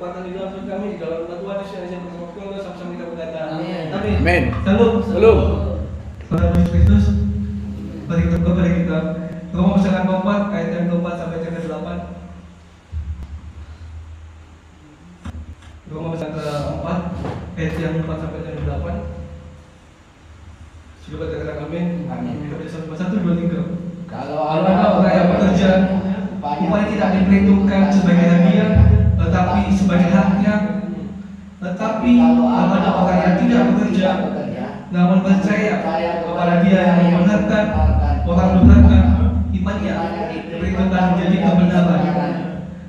kekuatan di dalam hidup kami, di dalam nama Tuhan Yesus yang berkata, sama-sama kita berkata. Amin. Amin. Salam. Pada Yesus Kristus. Mari kita buka pada kita Roma pasal keempat ayat yang keempat sampai yang ke-8. Roma pasal keempat ayat yang 4 sampai yang ke-8. Sudah katakan amin. Amin. Kita baca 1, 2, 3. Kalau ada orang yang bekerja, upaya tidak diperhitungkan sebagai hadiah, tetapi sebagai haknya. Tetapi kalau ada orang yang tidak bekerja, namun percaya kepada Dia yang membenarkan orang durhaka, imannya diperhitungkan menjadi kebenaran.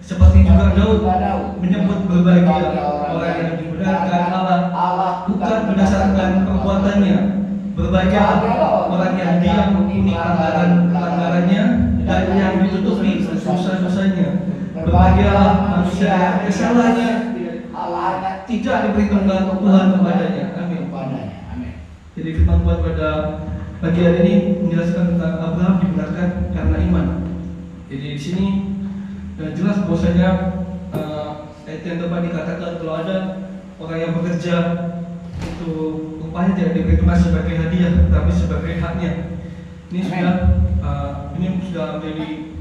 Seperti juga Daud menyebut berbahagia orang yang dibenarkan Allah bukan berdasarkan perbuatannya. Berbahagia orang yang diam mengampuni pelanggarannya dan yang ditutupi dosa-dosanya. Berbahagialah manusia yang kesalahannya tidak diperhitungkan Tuhan kepadanya. Amin. Jadi firman Tuhan pada pagi hari ini menjelaskan tentang Abraham dibenarkan karena iman. Jadi di sini jelas bahwasanya ayat yang tepat dikatakan kalau ada orang yang bekerja itu upahnya tidak diperhitungkan sebagai hadiah, tetapi sebagai haknya. Ini sudah menjadi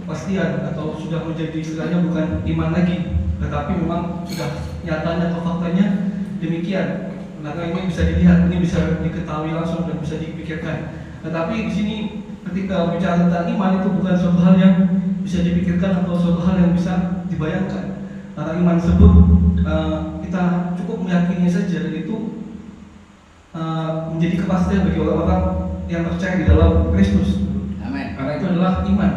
kepastian atau sudah menjadi istilahnya bukan iman lagi, tetapi memang sudah nyatanya atau faktanya demikian. Maka ini bisa dilihat, ini bisa diketahui langsung dan bisa dipikirkan. Tetapi di sini ketika bicara tentang iman itu bukan suatu hal yang bisa dipikirkan atau suatu hal yang bisa dibayangkan. Karena iman tersebut kita cukup meyakini saja, dan itu menjadi kepastian bagi orang-orang yang percaya di dalam Kristus. Amin. Karena itu adalah iman.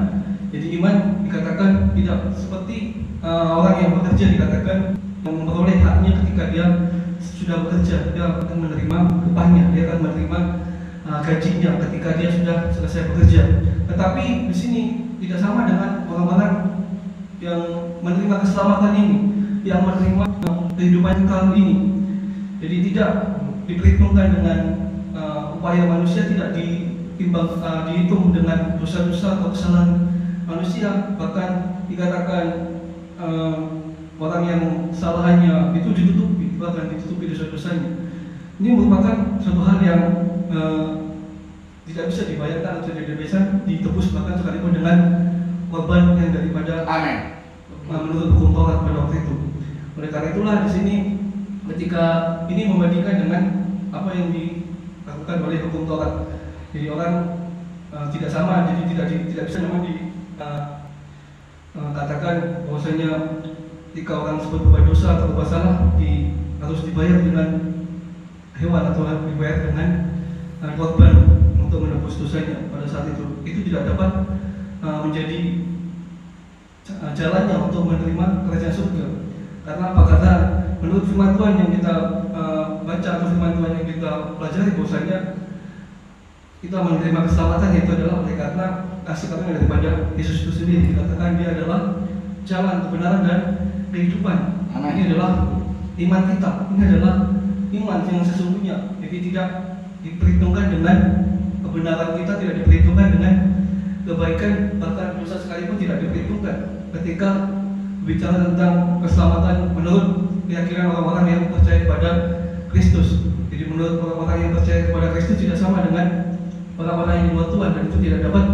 Jadi iman dikatakan tidak seperti orang yang bekerja, dikatakan memperoleh haknya ketika dia sudah bekerja, dia akan menerima upahnya, dia akan menerima gajinya ketika dia sudah selesai bekerja. Tetapi di sini tidak sama dengan orang-orang yang menerima keselamatan ini, yang menerima kehidupan kekal ini. Jadi tidak diperhitungkan dengan upaya manusia, tidak dihitung dengan dosa-dosa atau kesalahan manusia. Bahkan dikatakan orang yang kesalahannya itu ditutupi, bahkan ditutupi dosa-dosanya. Ini merupakan suatu hal yang tidak bisa dibayangkan atau tidak bisa ditebus, bahkan sekalipun dengan korban yang daripada menurut hukum Taurat pada waktu itu. Oleh karena itulah di sini ketika ini membandingkan dengan apa yang dilakukan oleh hukum Taurat. Jadi orang tidak sama, jadi tidak bisa memang dikatakan bahwasanya ketika orang sebut berbuat dosa atau berbuat salah harus dibayar dengan hewan atau dibayar dengan korban untuk menebus dosanya pada saat itu. Itu tidak dapat menjadi jalannya untuk menerima kerajaan surga. Karena apa? Karena menurut firman Tuhan yang kita baca atau firman Tuhan yang kita pelajari, bahwasanya kita menerima keselamatan itu adalah oleh karena kasih karunia daripada Yesus itu sendiri. Dikatakan Dia adalah jalan, kebenaran, dan kehidupan. Ini adalah iman kita. Ini adalah iman yang sesungguhnya. Jadi tidak diperhitungkan dengan kebenaran kita, tidak diperhitungkan dengan kebaikan, bahkan dosa sekalipun tidak diperhitungkan. Ketika bicara tentang keselamatan menurut keyakinan orang-orang yang percaya kepada Kristus. Jadi menurut orang-orang yang percaya kepada Kristus tidak sama dengan orang-orang yang di luar Tuhan, dan itu tidak dapat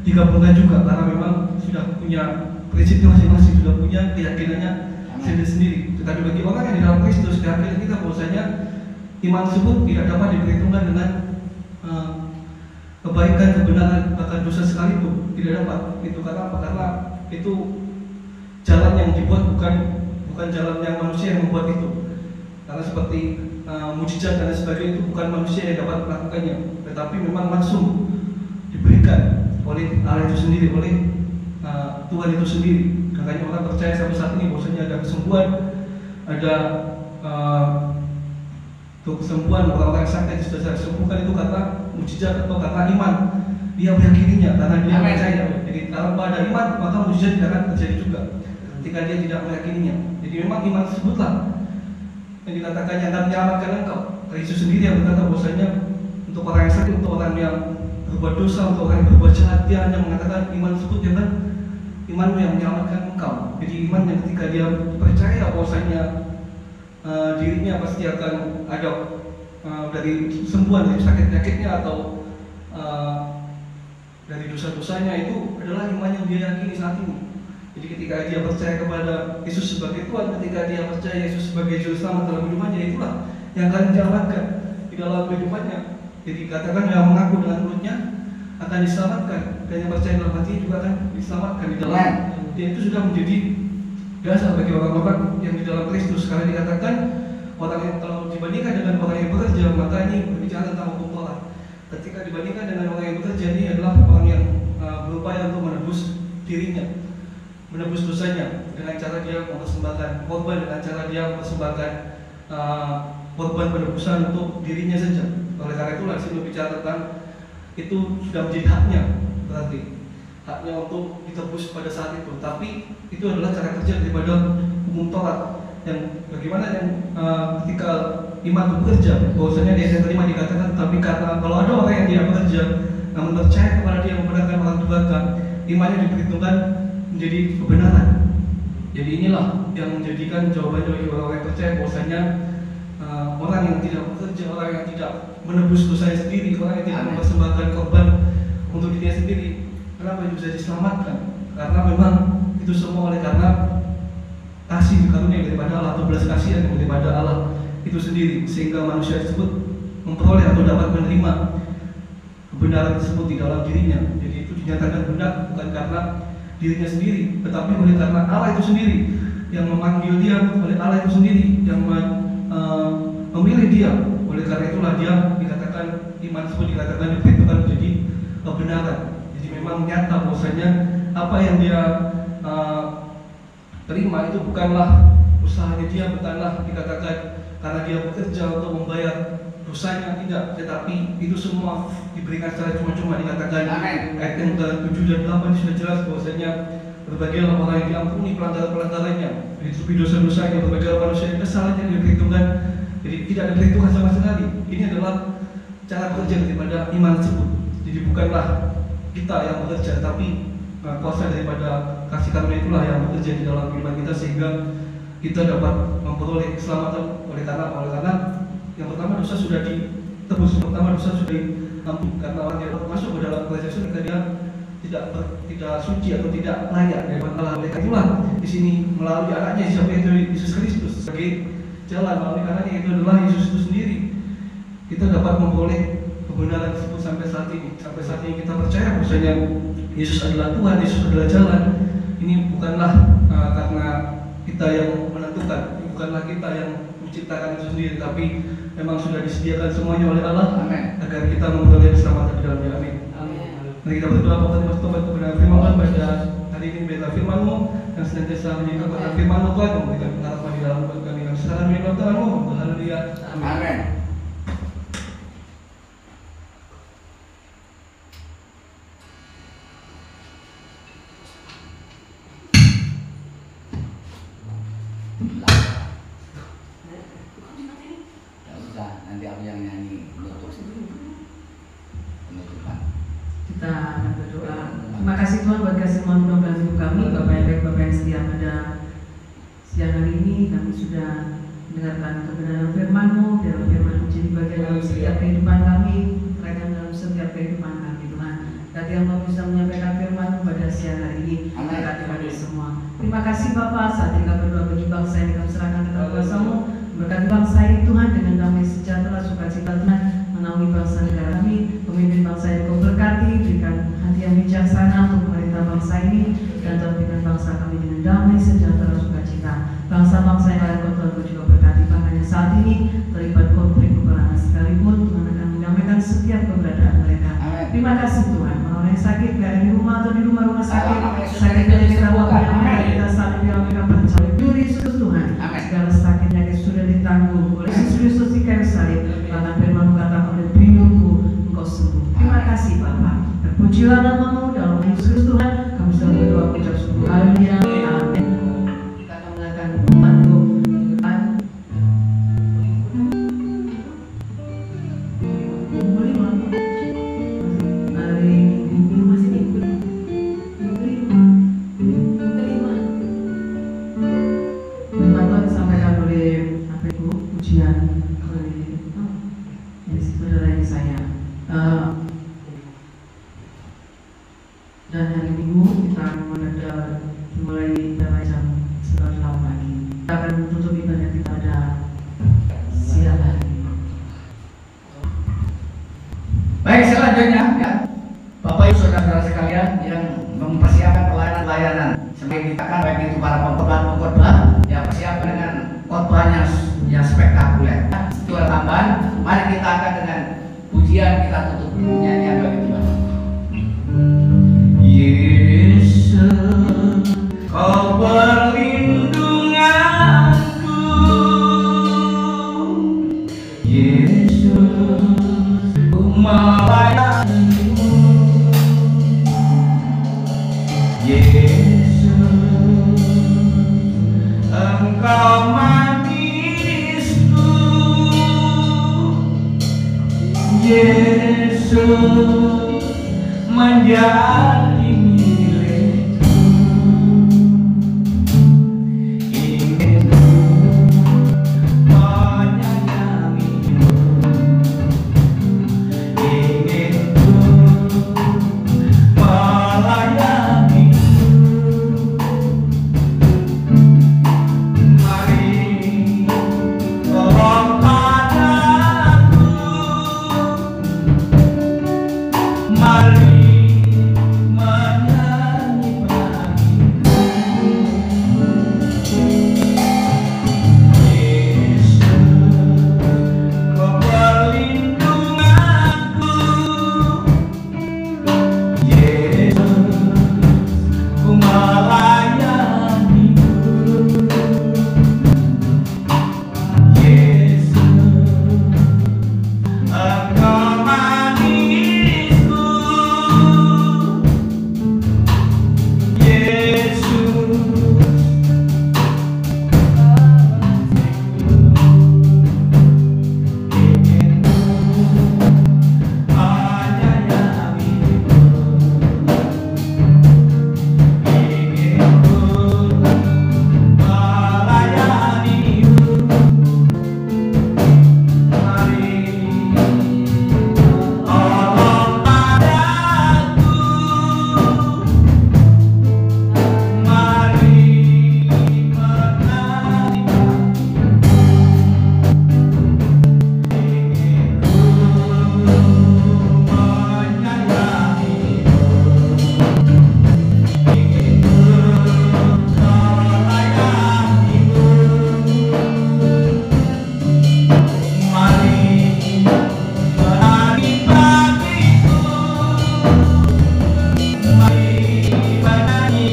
digabungkan juga, karena memang sudah punya prinsipnya masing-masing, sudah punya keyakinannya sendiri-sendiri. Tetapi bagi orang yang di dalam Kristus, keyakinan kita bahwasanya iman tersebut tidak dapat diperhitungkan dengan kebaikan, kebenaran, bahkan dosa sekalipun tidak dapat. Itu karena apa? Karena itu jalan yang dibuat, bukan jalan yang manusia yang membuat itu. Karena seperti mujizat dan sebagainya itu bukan manusia yang dapat melakukannya, tetapi memang langsung diberikan oleh Allah itu sendiri, oleh Tuhan itu sendiri. Makanya orang percaya sampai saat ini bahwasanya ada kesembuhan, ada kesembuhan orang-orang yang sakit sudah disembuhkan itu karena mujizat atau karena iman. Dia meyakininya karena dia percaya. Jadi tanpa ada iman maka mujizat tidak akan terjadi juga ketika dia tidak meyakininya. Jadi memang iman tersebutlah yang dikatakan yang akan menyelamatkan engkau. Yesus sendiri yang berkata bahwasanya untuk orang yang sakit, untuk orang yang berbuat dosa, untuk orang yang berbuat jahat, dia hanya mengatakan iman tersebut yang akan imanmu yang menyelamatkan engkau. Jadi iman yang ketika dia percaya bahwasanya dirinya pasti akan ada dari sembuhan dari sakit-sakitnya atau dari dosa-dosanya, itu adalah iman yang dia yakini saat ini. Jadi ketika dia percaya kepada Yesus sebagai Tuhan, ketika dia percaya Yesus sebagai juru selamat dalam kehidupannya, itulah yang akan diselamatkan di dalam kehidupannya. Jadi katakan yang mengaku dengan mulutnya akan diselamatkan, dan yang percaya dalam hati juga akan diselamatkan di dalam. Dan itu sudah menjadi dasar bagi orang-orang yang di dalam Kristus. Karena dikatakan orang yang kalau dibandingkan dengan orang yang bekerja, maka ini berbicara tentang hukum Taurat. Ketika dibandingkan dengan orang yang bekerja, ini adalah orang yang berupaya untuk menebus dirinya, menebus dosanya dengan cara dia mempersembahkan korban, dengan cara dia mempersembahkan korban penebusan untuk dirinya saja. Oleh karena itulah sini bicara tentang itu sudah menjadi haknya, berarti haknya untuk ditebus pada saat itu. Tapi itu adalah cara kerja daripada hukum Taurat. Yang bagaimana yang ketika iman bekerja, bahwasanya di ayat kelima dikatakan, tapi karena kalau ada orang yang tidak bekerja namun percaya kepada dia membenarkan orang durhaka, imannya diperhitungkan menjadi kebenaran. Jadi inilah yang menjadikan jawabannya bagi orang-orang yang percaya bahwasanya orang yang tidak bekerja, orang yang tidak menebus dosanya sendiri, orang yang tidak mempersembahkan korban untuk dirinya sendiri, kenapa itu bisa diselamatkan? Karena memang itu semua oleh karena kasih karunia daripada Allah, atau belas kasihan daripada Allah itu sendiri, sehingga manusia tersebut memperoleh atau dapat menerima kebenaran tersebut di dalam dirinya. Jadi itu dinyatakan benar bukan karena dirinya sendiri, tetapi oleh karena Allah itu sendiri yang memanggil dia, oleh Allah itu sendiri yang memilih dia. Oleh karena itulah dia dikatakan iman tersebut dikatakan diperhitungkan menjadi kebenaran. Jadi memang nyata bahwasanya apa yang dia terima itu bukanlah usahanya dia, bukanlah dikatakan karena dia bekerja untuk membayar dosanya, tidak, tetapi itu semua diberikan secara cuma-cuma. Dikatakan ayat yang ke-7 dan 8 sudah jelas bahwasanya berbagai orang yang diampuni pelanggaran-pelanggarannya, ditutupi dosa-dosanya, berbagai manusia yang kesalahannya diperhitungkan, jadi tidak ada perhitungan sama sekali. Ini adalah cara bekerja daripada iman tersebut. Jadi bukanlah kita yang bekerja, tapi kuasa daripada kasih karunia itulah yang bekerja di dalam kehidupan kita, sehingga kita dapat memperoleh keselamatan. Oleh karena yang pertama dosa sudah ditebus, yang pertama dosa sudah diampuni. Karena orang yang masuk ke dalam kerajaan surga dia tidak suci atau tidak layak dari Allah. Oleh karena itulah di sini melalui anaknya siapa itu Yesus Kristus sebagai jalan, melalui anaknya itu adalah Yesus itu sendiri, kita dapat memperoleh kebenaran tersebut sampai saat ini. Sampai saat ini kita percaya bahwasanya Yesus adalah Tuhan, Yesus adalah jalan. Ini bukanlah karena kita yang menentukan, bukanlah kita yang menciptakan itu sendiri, tapi memang sudah disediakan semuanya oleh Allah. Amen. Agar kita memperoleh keselamatan di dalamnya. Amin. Mari kita berdoa kepada Tuhan kebenaran firman Tuhan pada hari ini. Biarlah firman-Mu yang senantiasa menjadi kekuatan firman-Mu Tuhan, memberikan pengharapan di dalam hidup kami. Kami serahkan diri kepada Tuhan-Mu. Haleluya. Amin. Nanti aku yang nyanyi penutupan. Kita akan berdoa. Terima kasih Tuhan buat kasih Tuhan dalam hidup kami. Bapak yang baik, Bapak yang setia, pada siang hari ini kami sudah mendengarkan kebenaran firman-Mu. Dalam firman menjadi bagian dalam setiap kehidupan kami, terkait dalam setiap kehidupan kami Tuhan. Kati yang mau bisa menyampaikan firman-Mu pada siang hari ini. Berkati kami semua. Terima kasih Bapak. Saat ini kami berdoa bagi bangsa yang kami serahkan ke dalam kuasa-Mu. Berkati bangsa ini Tuhan dengan damai sejahtera, sukacita Tuhan menaungi bangsa negara kami. Pemimpin bangsa yang Kau berkati, berikan hati yang bijaksana untuk memerintah bangsa ini, dan berikan bangsa kami dengan damai sejahtera, sukacita. Bangsa-bangsa yang lain Kau juga berkati, bahkan saat ini terlibat konflik peperangan sekalipun Tuhan akan mendamaikan setiap keberadaan mereka. Terima kasih Tuhan. Orang yang sakit berada di rumah atau di rumah sakit, sakit dari kita kita saling mereka percaya diri Tuhan. Segala sakit penyakit sudah ditanggung oleh Yesus Kristus di kayu salib. Bahkan firman katakan oleh pelindungku Engkau sembuh. Terima kasih Bapa. Terpujilah nama-Mu dalam Yesus Tuhan. Kami sudah berdoa ucap syukur. Haleluya. Amin. Kita akan melakukan pembantu depan. Hari Minggu masih minggu 5. spektakuler. Itu tambahan. Mari kita akan dengan pujian kita tutup nyanyian bagi Tuhan. Yesus, kau perlindunganku. Yesus, ku melayanimu. Yesus, engkau manisku. Yesus, menjadi milikku. Ingin menyayangimu, ingin melayanimu. Mari tolong padaku, mari menyanyi bagiku. Yesus, kau perlindunganku. Yesus, ku melayanimu. Yesus, engkau manisku. Yesus, ingin menyayangimu, ingin melayanimu. Mari tolong padaku, mari menyanyi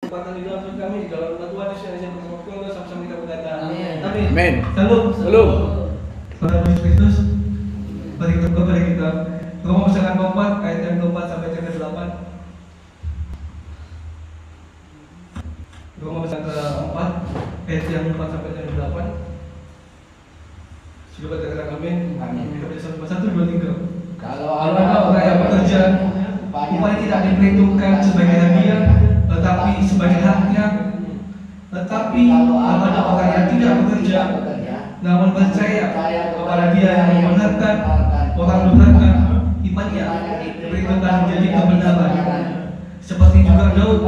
kesempatan di dalam hidup kami, di dalam nama Tuhan Yesus yang berkata, sama-sama kita berkata Amin. Amin. Salam. Salam. Salam Yesus Kristus. Mari kita berdoa, mari kita Roma Pasangan 4 ayat yang ke-4 sampai yang ke-8. Roma Pasangan ke-4 ayat yang 4 sampai yang ke-8. Sudah katakan amin. Amin. Kita baca 1, 2, 3. Kalau Ada orang yang bekerja, upah tidak diperhitungkan sebagai hadiah, tetapi sebagai haknya. Tetapi kalau ada orang yang tidak bekerja, namun percaya kepada Dia yang membenarkan orang durhaka, imannya diperhitungkan menjadi kebenaran. Seperti juga Daud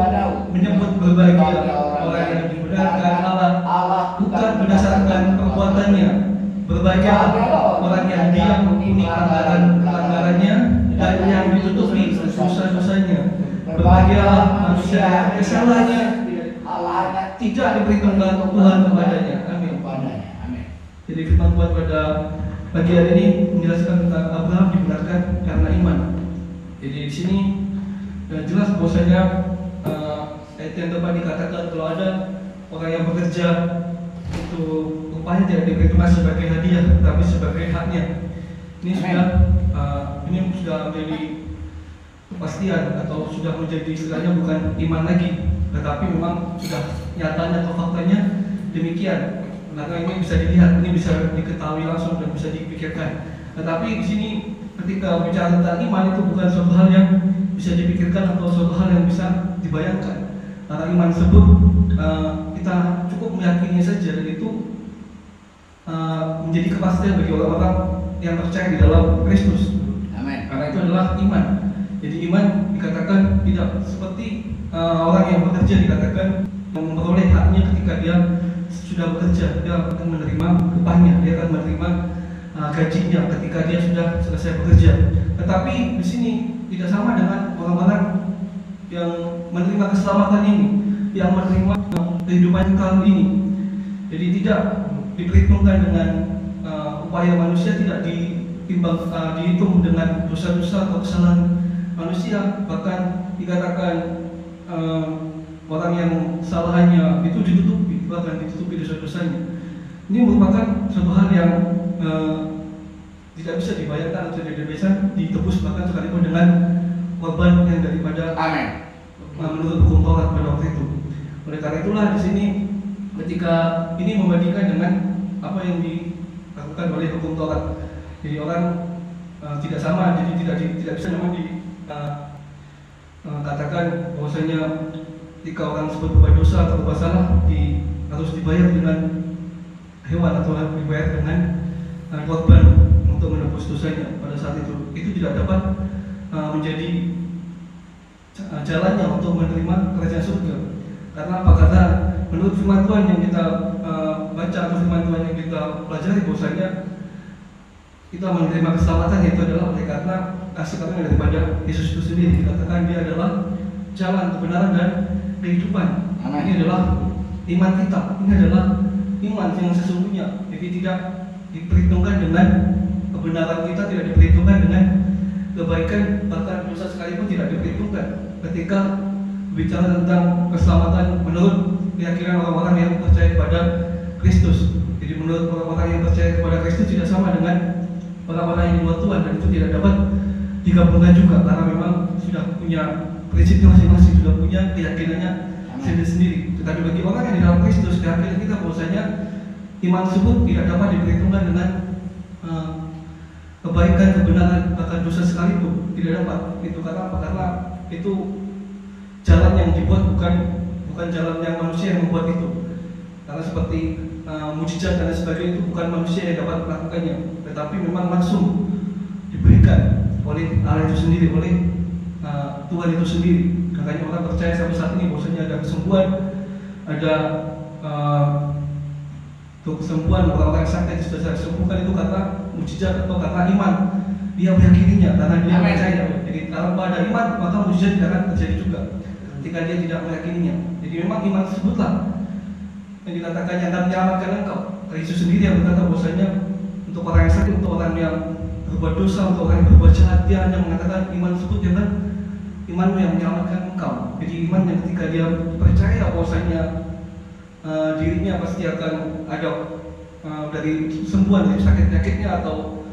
menyebut berbahagia orang yang dibenarkan Allah bukan berdasarkan perbuatannya. Berbahagia orang yang dia mengampuni pelanggarannya dan yang ditutupi dosa-dosanya. Berbahagialah manusia yang kesalahannya tidak diperhitungkan Tuhan kepadanya. Amin. Jadi firman Tuhan pada pagi hari ini menjelaskan tentang Abraham dibenarkan karena iman. Jadi di sini jelas bahwasanya ayat yang tepat dikatakan kalau ada orang yang bekerja itu upahnya tidak diperhitungkan sebagai hadiah, tapi sebagai haknya. Ini sudah menjadi kepastian atau sudah menjadi istilahnya bukan iman lagi, tetapi memang sudah nyatanya atau faktanya demikian. Maka ini bisa dilihat, ini bisa diketahui langsung dan bisa dipikirkan. Tetapi di sini ketika bicara tentang iman itu bukan suatu hal yang bisa dipikirkan atau suatu hal yang bisa dibayangkan. Karena iman tersebut kita cukup meyakini saja, dan itu menjadi kepastian bagi orang-orang yang percaya di dalam Kristus. Amin. Karena itu adalah iman. Jadi iman dikatakan tidak seperti orang yang bekerja, dikatakan memperoleh haknya ketika dia sudah bekerja, dia akan menerima upahnya, dia akan menerima gajinya ketika dia sudah selesai bekerja. Tetapi di sini tidak sama dengan orang-orang yang menerima keselamatan ini, yang menerima kehidupan kekal ini. Jadi tidak diperhitungkan dengan upaya manusia, tidak dihitung dengan dosa-dosa atau kesalahan manusia. Bahkan dikatakan orang yang kesalahannya itu ditutupi, bahkan ditutupi dosa-dosanya. Ini merupakan suatu hal yang tidak bisa dibayangkan atau tidak bisa ditebus, bahkan sekalipun dengan korban yang daripada menurut hukum Taurat pada waktu itu. Oleh karena itulah di sini ketika ini membandingkan dengan apa yang dilakukan oleh hukum Taurat, jadi orang tidak sama, jadi tidak bisa memang katakan bahwasanya ketika orang tersebut berbuat dosa atau berbuat salah harus dibayar dengan hewan atau dibayar dengan korban untuk menebus dosanya pada saat itu tidak dapat menjadi jalannya untuk menerima kerajaan surga. Karena apa? Karena menurut firman Tuhan yang kita baca atau firman Tuhan yang kita pelajari, bahwasanya kita menerima keselamatan itu adalah oleh karena kasih karunia daripada Yesus itu sendiri. Dikatakan dia adalah jalan, kebenaran, dan kehidupan. Ini adalah iman kita. Ini adalah iman yang sesungguhnya. Jadi tidak diperhitungkan dengan kebenaran kita, tidak diperhitungkan dengan kebaikan, bahkan dosa sekalipun tidak diperhitungkan ketika bicara tentang keselamatan menurut keyakinan orang-orang yang percaya kepada Kristus. Jadi menurut orang-orang yang percaya kepada Kristus tidak sama dengan orang-orang yang di luar Tuhan, dan itu tidak dapat digabungkan juga karena memang sudah punya prinsipnya masing-masing, sudah punya keyakinannya sendiri-sendiri. Tetapi bagi orang yang di dalam Kristus, keyakinan kita bahwasanya iman tersebut tidak dapat diperhitungkan dengan kebaikan, kebenaran, bahkan dosa sekalipun tidak dapat. Itu karena apa? Karena itu jalan yang dibuat, bukan jalan yang manusia yang membuat itu. Karena seperti mujizat dan sebagainya itu bukan manusia yang dapat melakukannya, tetapi memang langsung diberikan oleh Allah itu sendiri, oleh Tuhan itu sendiri. Makanya orang percaya sampai saat ini bahwasanya ada kesembuhan, ada kesembuhan, orang-orang yang sakit sudah disembuhkan itu karena mujizat atau karena iman. Dia meyakininya karena dia percaya. Jadi kalau ada iman, maka mujizat tidak akan terjadi juga ketika dia tidak meyakininya. Jadi memang iman tersebutlah yang dikatakan yang akan menyelamatkan engkau. Yesus sendiri yang berkata bahwasanya untuk orang yang sakit, untuk orang yang berbuat dosa, untuk orang yang berbuat jahat, dia hanya mengatakan iman tersebut jangan imanmu yang menyelamatkan engkau. Jadi iman yang ketika dia percaya bahwasanya dirinya pasti akan ada dari sembuhan dari sakit-sakitnya atau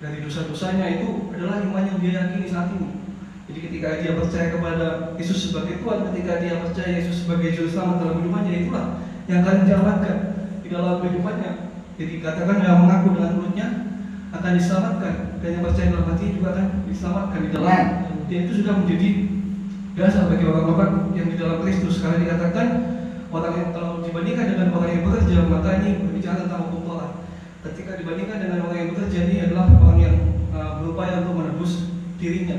dari dosa-dosanya, itu adalah iman yang dia yakini saat ini. Jadi ketika dia percaya kepada Yesus sebagai Tuhan, ketika dia percaya Yesus sebagai Juru Selamat dalam kehidupannya, itulah yang akan diselamatkan di dalam kehidupannya. Jadi katakan yang mengaku dengan mulutnya akan diselamatkan, dan yang percaya dalam hati juga akan diselamatkan di dalam. Dan itu sudah menjadi dasar bagi orang-orang yang di dalam Kristus. Karena dikatakan orang yang kalau dibandingkan dengan orang yang bekerja, maka ini berbicara tentang hukum Taurat. Ketika dibandingkan dengan orang yang bekerja, ini adalah orang yang berupaya untuk menebus dirinya,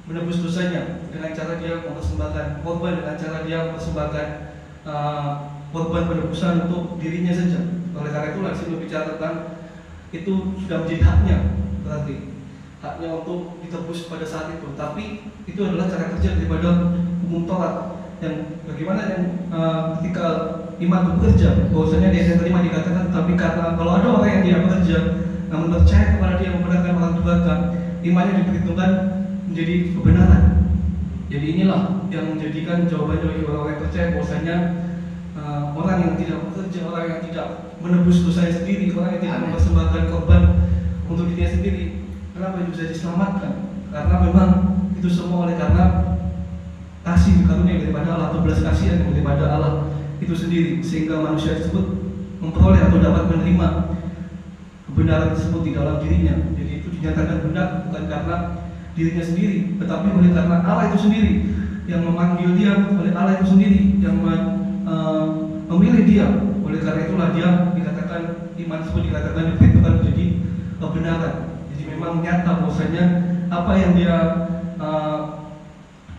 menebus dosanya dengan cara dia mempersembahkan korban, dengan cara dia mempersembahkan korban penebusan untuk dirinya saja. Oleh karena itulah saya berbicara tentang itu sudah menjadi haknya, berarti haknya untuk ditebus pada saat itu. Tapi itu adalah cara kerja daripada hukum Taurat. Yang bagaimana yang ketika iman bekerja, bahwasanya dia yang terima dikatakan, tapi karena kalau ada orang yang tidak bekerja namun percaya kepada dia membenarkan orang durhaka, imannya diperhitungkan menjadi kebenaran. Jadi inilah yang menjadikan jawabannya bagi orang-orang yang percaya bahwasanya orang yang tidak bekerja, orang yang tidak menebus dosanya sendiri, orang yang tidak mempersembahkan korban untuk dirinya sendiri, kenapa itu bisa diselamatkan? Karena memang itu semua oleh karena kasih karunia daripada Allah atau belas kasihan daripada Allah itu sendiri, sehingga manusia tersebut memperoleh atau dapat menerima kebenaran tersebut di dalam dirinya. Jadi itu dinyatakan benar bukan karena dirinya sendiri, tetapi oleh karena Allah itu sendiri yang memanggil dia, oleh Allah itu sendiri yang memilih dia. Oleh karena itulah dia dikatakan, iman tersebut dikatakan diperintahkan menjadi kebenaran. Jadi memang nyata bahwasanya apa yang dia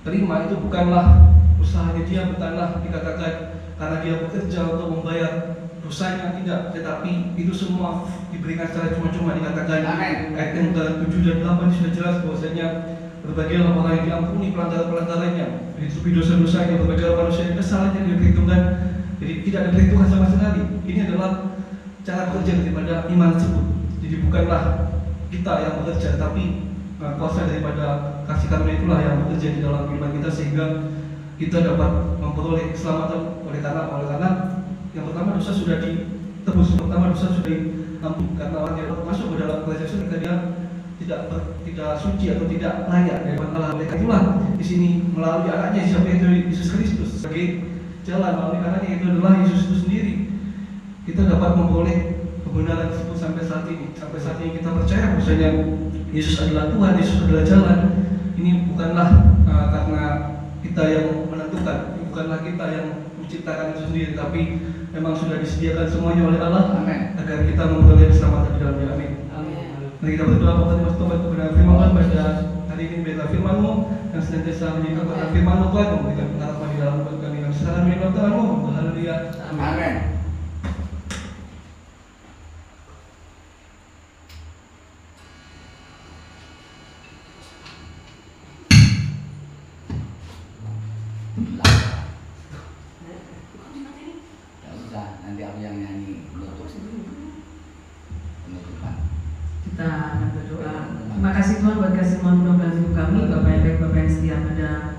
terima itu bukanlah usahanya dia, bukanlah dikatakan karena dia bekerja untuk membayar dosanya, tidak, tetapi itu semua diberikan secara cuma-cuma. Dikatakan ayat yang ke-7 dan 8 sudah jelas bahwasanya berbagai orang yang diampuni pelanggaran-pelanggarannya, ditutupi dosa-dosanya, berbagai manusia yang kesalahannya diperhitungkan, jadi tidak ada perhitungan sama sekali. Ini adalah cara bekerja daripada iman tersebut. Jadi bukanlah kita yang bekerja, tapi kuasa daripada kasih karunia itulah yang bekerja di dalam iman kita sehingga kita dapat memperoleh keselamatan. Oleh karena yang pertama dosa sudah ditebus, pertama dosa sudah diampuni, karena orang yang masuk ke dalam kerajaan surga dia tidak suci atau tidak layak dari Allah. Oleh karena itulah di sini melalui anaknya siapa itu Yesus Kristus sebagai jalan, melalui anaknya itu adalah Yesus itu sendiri kita dapat memperoleh kebenaran tersebut sampai saat ini. Sampai saat ini kita percaya bahwasanya Yesus adalah Tuhan, Yesus adalah jalan. Ini bukanlah karena kita yang menentukan, bukanlah kita yang menciptakan itu sendiri, tapi memang sudah disediakan semuanya oleh Allah. Amin. Agar kita memperoleh keselamatan di dalamnya. Amin. Mari kita berdoa kepada Tuhan kebenaran firman pada hari ini. Biarlah firman-Mu yang senantiasa menjadi kebenaran firman-Mu Tuhan, memberikan pengharapan di dalam hidup kami. Kami serahkan diri kepada Tuhan-Mu. Haleluya. Amin. Nanti aku yang nyanyi penutupan. Kita akan berdoa. Terima kasih Tuhan buat kasih Tuhan dalam hidup kami. Bapak yang baik, Bapak yang setia, pada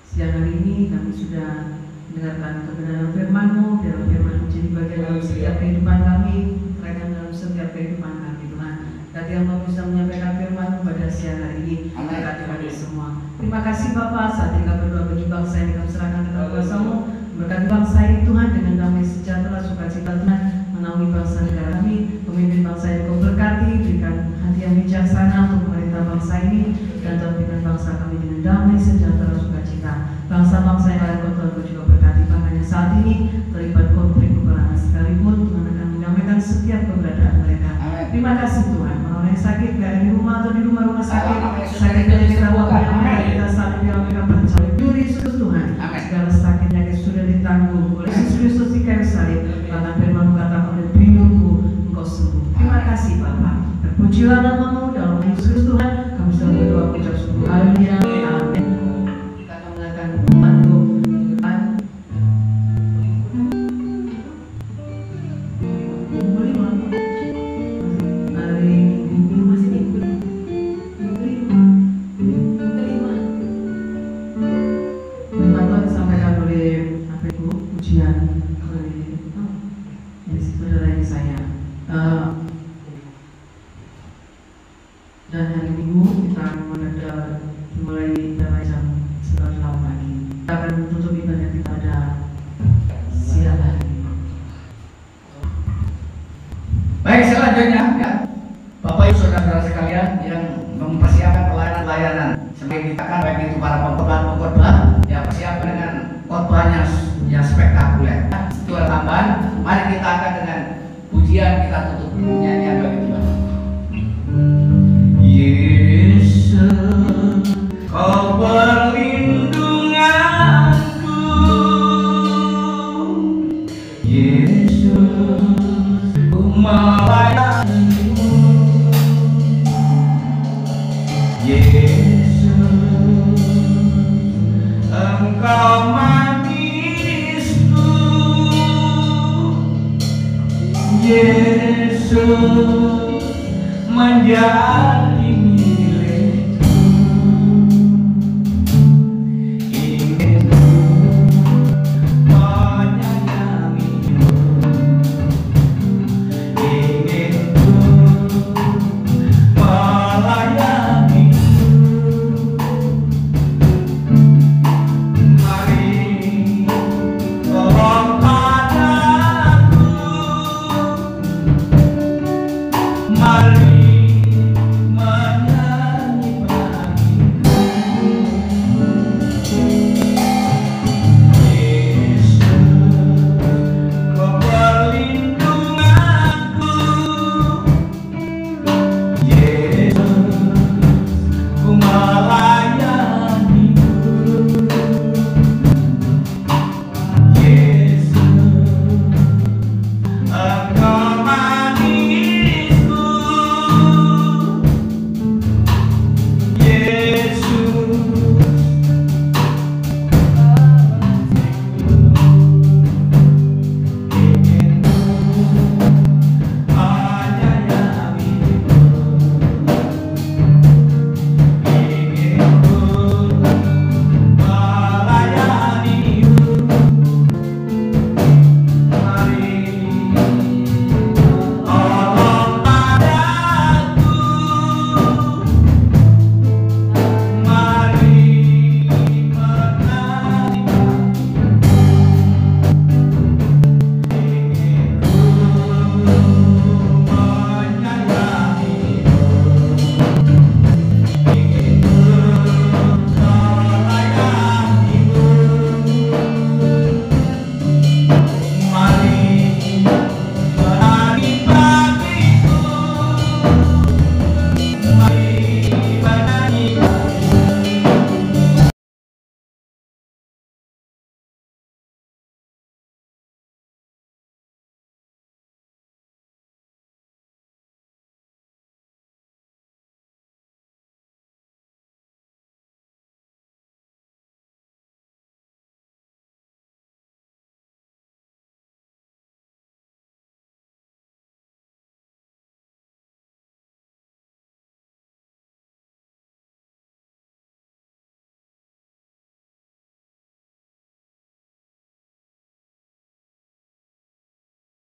siang hari ini kami sudah mendengarkan kebenaran firman-Mu. Biar firman menjadi bagian dalam setiap kehidupan kami, terangkan dalam setiap kehidupan kami Tuhan. Kami yang mau bisa menyampaikan firman-Mu pada siang hari ini. Berkati kami semua. Terima kasih Bapak. Saat ini kami berdoa bagi bangsa yang kami serahkan ke dalam kuasa-Mu. Berkati bangsa ini Tuhan dengan damai sejahtera, sukacita Tuhan menaungi bangsa negara kami. Pemimpin bangsa yang Kau berkati, berikan hati yang bijaksana untuk memerintah bangsa ini, dan pimpin bangsa kami dengan damai sejahtera, sukacita. Bangsa-bangsa yang lain Kau juga berkati. Makanya saat ini terlibat konflik peperangan sekalipun, Tuhan akan mendamaikan setiap keberadaan mereka. Terima kasih Tuhan. Orang yang sakit, baik di rumah atau di rumah sakit, sakit penyakit apapun yang ada, kita saat ini mereka percaya Yesus Tuhan. Segala sakit penyakit sudah ditanggung oleh Yesus Kristus di kayu salib. Bahkan firman-Mu katakan oleh bibirku Engkau sembuh. Terima kasih Bapa. Terpujilah nama-Mu dalam Yesus Tuhan. Kami sudah berdoa mengucap syukur. Haleluya. Amin. Kita akan melakukan bantu dan hari Minggu kita mulai dari jam 9 pagi. Kita akan tutup ibadah kita pada siang hari. Baik, selanjutnya ya, Bapak Ibu saudara-saudara sekalian yang mempersiapkan pelayanan-pelayanan sebagai kita kan, baik itu para pengkhotbah ya, persiapan dengan khotbahnya yang spektakuler. Tuhan tambahan, mari kita akan dengan pujian kita tutup nyanyian bagi Tuhan. Yesus, Kau perlindunganku. Yesus, ku melayanimu. Yesus, Engkau manisku. Yesus, menjadi